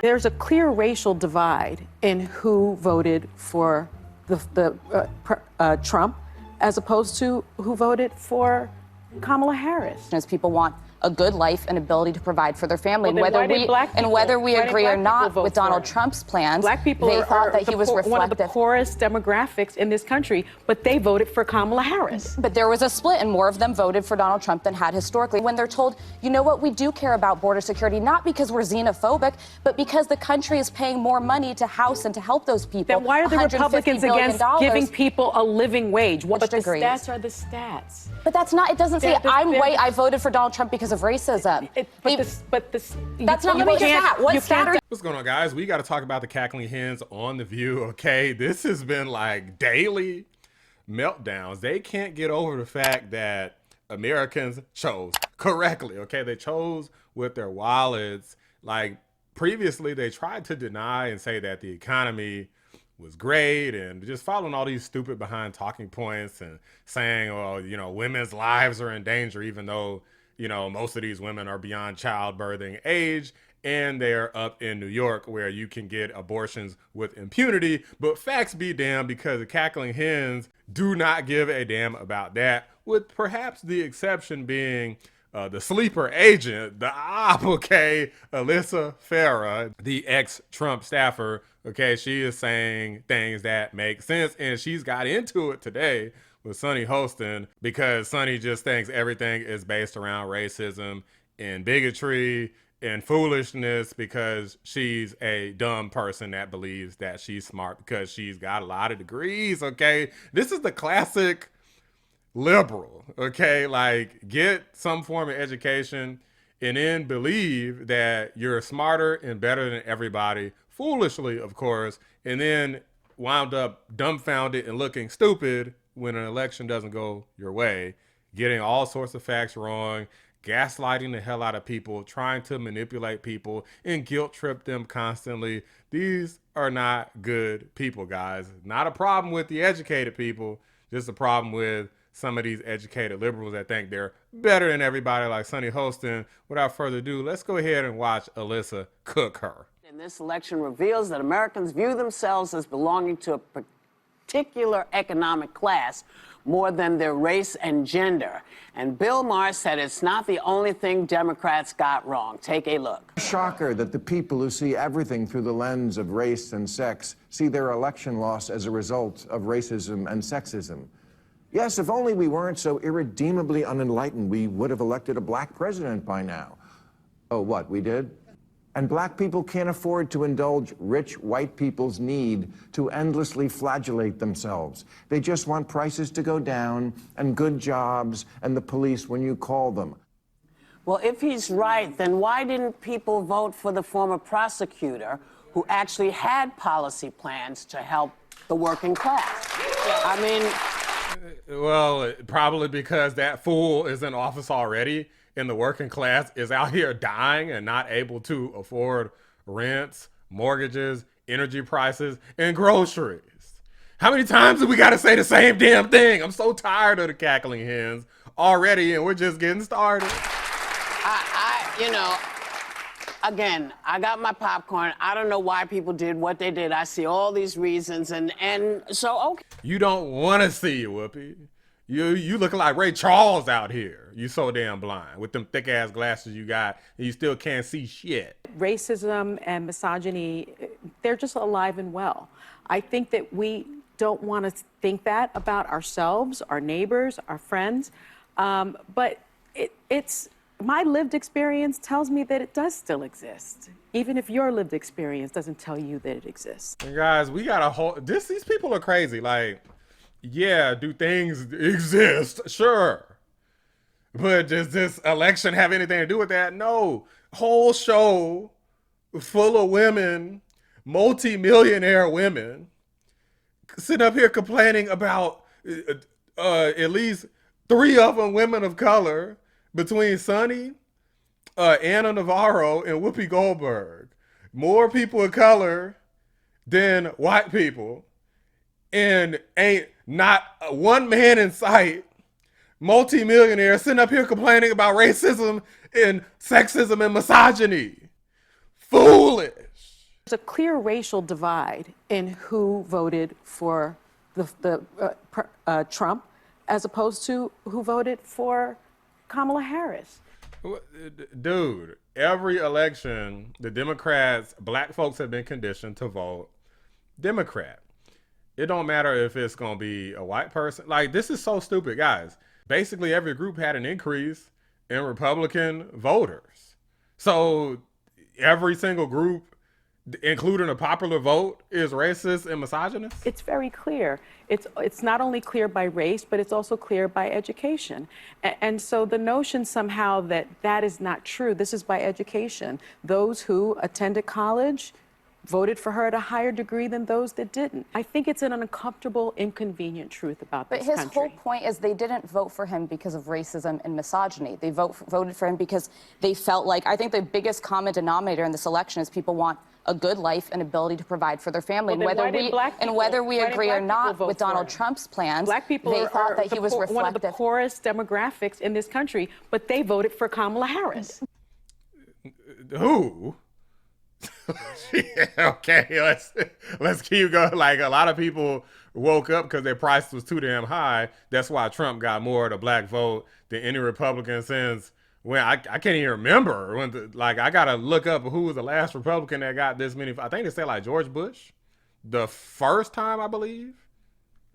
There's a clear racial divide in who voted for Trump as opposed to who voted for Kamala Harris. As people want a good life and ability to provide for their family, Well, and whether we agree or not with Donald Trump's plans, Black people they thought that he was reflective. One of the poorest demographics in this country, but they voted for Kamala Harris. But there was a split, and more of them voted for Donald Trump than had historically. When they're told, you know what, we do care about border security, not because we're xenophobic, but because the country is paying more money to house and to help those people. Then why are the Republicans against giving people a living wage? But the stats are the stats. But that's not, it doesn't say I voted for Donald Trump because of racism. That's not, let me just ask, what stat are you? What's going on, guys? We got to talk about the Cackling Hens on The View, okay? This has been like daily meltdowns. They can't get over the fact that Americans chose correctly, okay? They chose with their wallets. Like previously, they tried to deny and say that the economy was great and just following all these stupid behind talking points and saying, oh, you know, women's lives are in danger, even though, you know, most of these women are beyond childbirthing age and they're up in New York where you can get abortions with impunity. But facts be damned, because the Cackling Hens do not give a damn about that, with perhaps the exception being the sleeper agent, the op, okay, Alyssa Farah, the ex-Trump staffer, okay, she is saying things that make sense, and she's got into it today with Sonny Hostin because Sonny just thinks everything is based around racism and bigotry and foolishness because she's a dumb person that believes that she's smart because she's got a lot of degrees, okay? This is the classic liberal, okay? Like, get some form of education and then believe that you're smarter and better than everybody, foolishly, of course, and then wound up dumbfounded and looking stupid when an election doesn't go your way, getting all sorts of facts wrong, gaslighting the hell out of people, trying to manipulate people and guilt trip them constantly. These are not good people, guys. Not a problem with the educated people, just a problem with some of these educated liberals that think they're better than everybody, like Sonny Hostin. Without further ado, let's go ahead and watch Alyssa cook her. And this election reveals that Americans view themselves as belonging to a particular economic class more than their race and gender. And Bill Maher said it's not the only thing Democrats got wrong. Take a look. Shocker that the people who see everything through the lens of race and sex see their election loss as a result of racism and sexism. Yes, if only we weren't so irredeemably unenlightened, we would have elected a black president by now. Oh, what, we did? And black people can't afford to indulge rich white people's need to endlessly flagellate themselves. They just want prices to go down and good jobs and the police when you call them. Well, if he's right, then why didn't people vote for the former prosecutor who actually had policy plans to help the working class? I mean... Well, probably because that fool is in office already and the working class is out here dying and not able to afford rents, mortgages, energy prices, and groceries. How many times do we got to say the same damn thing? I'm so tired of the Cackling Hens already, and we're just getting started. You know, again, I got my popcorn. I don't know why people did what they did. I see all these reasons, and so, okay. You don't want to see it, Whoopi. You looking like Ray Charles out here. You so damn blind with them thick ass glasses you got, and you still can't see shit. Racism and misogyny, they're just alive and well. I think that we don't want to think that about ourselves, our neighbors, our friends, but it's my lived experience tells me that it does still exist, even if your lived experience doesn't tell you that it exists. And guys, we got a whole, these people are crazy. Like, yeah, do things exist? Sure. But does this election have anything to do with that? No. Whole show full of women, multi-millionaire women, sitting up here complaining about at least 3 of them women of color, between Sonny, Anna Navarro, and Whoopi Goldberg. More people of color than white people. And ain't not one man in sight, multi-millionaire, sitting up here complaining about racism and sexism and misogyny. Foolish. There's a clear racial divide in who voted for Trump as opposed to who voted for Kamala Harris. Dude, every election, the Democrats, black folks have been conditioned to vote Democrat. It don't matter if it's going to be a white person. Like, this is so stupid, guys. Basically, every group had an increase in Republican voters. So every single group, including a popular vote, is racist and misogynist? It's very clear. It's not only clear by race, but it's also clear by education. And so the notion somehow that that is not true, this is by education. Those who attended college voted for her at a higher degree than those that didn't. I think it's an uncomfortable, inconvenient truth about this country. But his whole point is they didn't vote for him because of racism and misogyny. They voted for him because they felt like, I think the biggest common denominator in this election is people want a good life and ability to provide for their family. Well, and whether we agree or not with Donald Trump's plans, black people they thought that he was reflective. One of the poorest demographics in this country, but they voted for Kamala Harris. Who? Yeah, okay, let's keep going. Like, a lot of people woke up because their price was too damn high. That's why Trump got more of the black vote than any Republican since when I can't even remember when. I gotta look up who was the last Republican that got this many. I think they said like George Bush, the first time, I believe.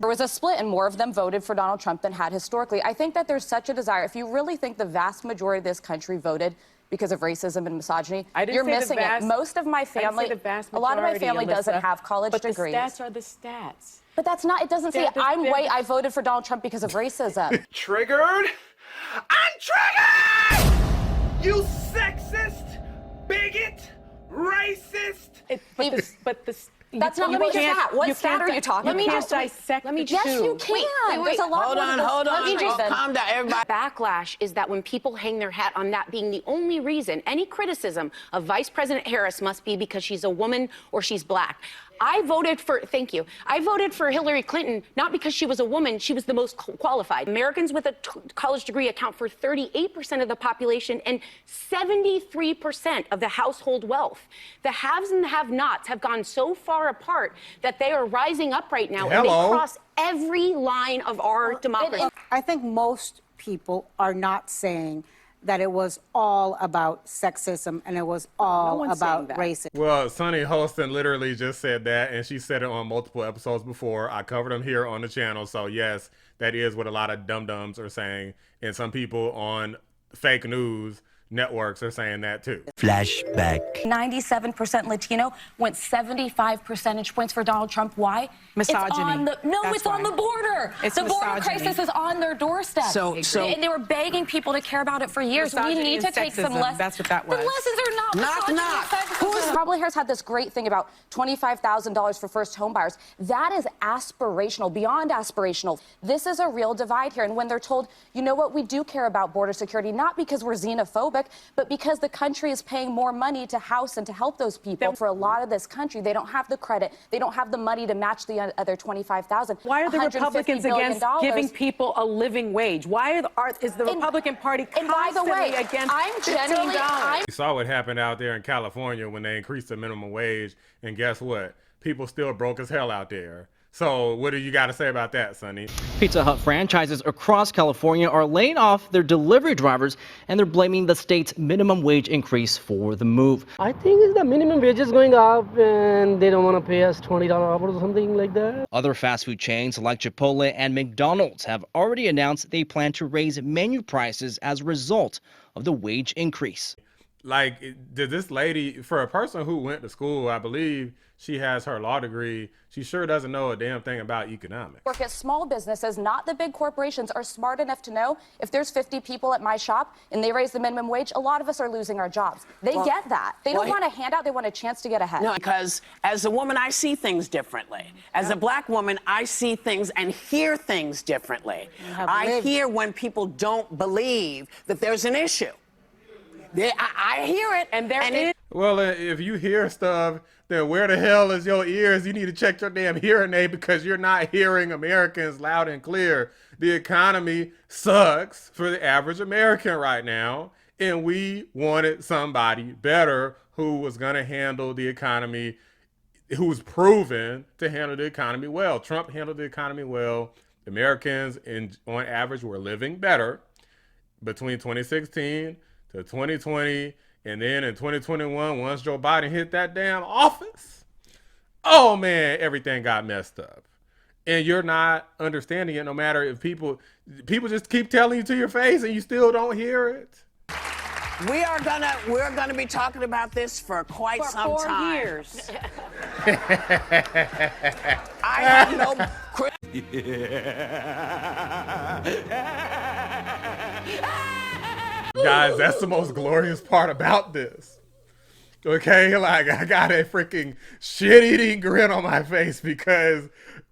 There was a split, and more of them voted for Donald Trump than had historically. I think that there's such a desire. If you really think the vast majority of this country voted because of racism and misogyny, you're missing it. Most of my family, a lot of my family doesn't have college degrees. But the stats are the stats. But that's not, it doesn't say I'm white, I voted for Donald Trump because of racism. Triggered? I'm triggered! You sexist, bigot, racist. That's not what stat. What stat are you talking about? Let me just dissect the two. Yes, you can. There's a lot Hold on. Let me just Calm down, everybody. Backlash is that when people hang their hat on that being the only reason, any criticism of Vice President Harris must be because she's a woman or she's black. I voted for Hillary Clinton, not because she was a woman, she was the most qualified. Americans with a college degree account for 38% of the population and 73% of the household wealth. The haves and the have-nots have gone so far apart that they are rising up right now, and they cross every line of our democracy. I think most people are not saying that it was all about sexism and it was all about racism. Well, Sunny Hostin literally just said that, and she said it on multiple episodes before. I covered them here on the channel, so yes, that is what a lot of dum-dums are saying, and some people on fake news networks are saying that too. Flashback. 97% Latino went 75 percentage points for Donald Trump. Why? Misogyny. It's on the border. The border crisis is on their doorstep. And they were begging people to care about it for years. We need to take some lessons. That's what that was. The lessons are not misogyny. Kamala Harris had this great thing about $25,000 for first home buyers. That is aspirational, beyond aspirational. This is a real divide here. And when they're told, you know what, we do care about border security, not because we're xenophobic, but because the country is paying more money to house and to help those people. For a lot of this country, they don't have the credit, they don't have the money to match the other $25,000. Why are the Republicans against giving people a living wage? Why is the Republican Party constantly against $15? You saw what happened out there in California when they increased the minimum wage, and guess what? People still broke as hell out there. So what do you got to say about that, Sonny? Pizza Hut franchises across California are laying off their delivery drivers, and they're blaming the state's minimum wage increase for the move. I think the minimum wage is going up, and they don't want to pay us $20 hours or something like that. Other fast food chains like Chipotle and McDonald's have already announced they plan to raise menu prices as a result of the wage increase. Like, did this lady, for a person who went to school, I believe she has her law degree, she sure doesn't know a damn thing about economics. Work at small businesses, not the big corporations, are smart enough to know if there's 50 people at my shop and they raise the minimum wage, a lot of us are losing our jobs. They get that. They don't want a handout, they want a chance to get ahead. No, because as a woman, I see things differently. As a black woman, I see things and hear things differently. I hear when people don't believe that there's an issue. I hear it, and there is. Well, if you hear stuff, then where the hell is your ears? You need to check your damn hearing aid because you're not hearing Americans loud and clear. The economy sucks for the average American right now, And we wanted somebody better who was going to handle the economy, who was proven to handle the economy well. Trump handled the economy well. Americans, on average, were living better between 2016 to 2020. And then in 2021, once Joe Biden hit that damn office, oh man, everything got messed up. And you're not understanding it, no matter if people just keep telling you to your face and you still don't hear it. We're gonna be talking about this for quite some For 4 time. years. I have no. Guys, that's the most glorious part about this. Okay, like I got a freaking shit-eating grin on my face because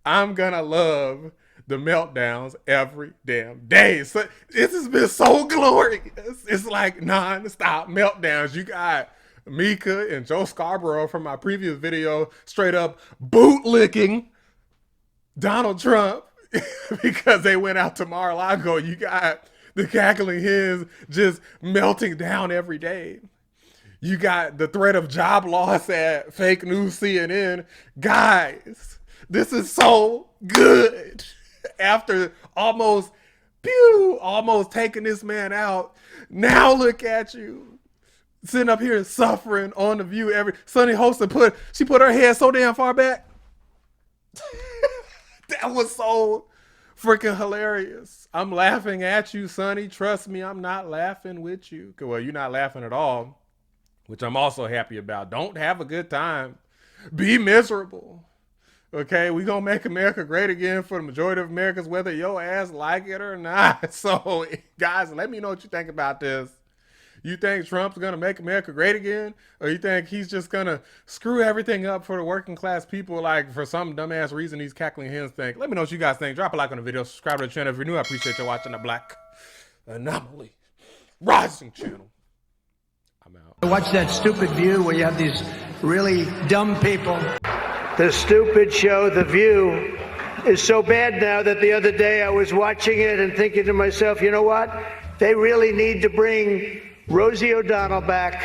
I'm gonna love the meltdowns every damn day. So this has been so glorious. It's like non-stop meltdowns. You got Mika and Joe Scarborough from my previous video straight up bootlicking Donald Trump because they went out to Mar-a-Lago. You got the Cackling Hens just melting down every day. You got the threat of job loss at fake news CNN. Guys, this is so good. After almost taking this man out, now look at you. Sitting up here suffering on The View. Sunny Hostin put her head so damn far back. That was so freaking hilarious. I'm laughing at you, Sonny. Trust me, I'm not laughing with you. Well, you're not laughing at all, which I'm also happy about. Don't have a good time. Be miserable. Okay, we gonna make America great again for the majority of Americans, whether your ass like it or not. So, guys, let me know what you think about this. You think Trump's gonna make America great again? Or you think he's just gonna screw everything up for the working class people, like for some dumbass reason these Cackling Hens think? Let me know what you guys think. Drop a like on the video, subscribe to the channel if you're new. I appreciate you watching the Black Anomaly Rising channel. I'm out. Watch that stupid View where you have these really dumb people. The stupid show, The View, is so bad now that the other day I was watching it and thinking to myself, you know what? They really need to bring Rosie O'Donnell back.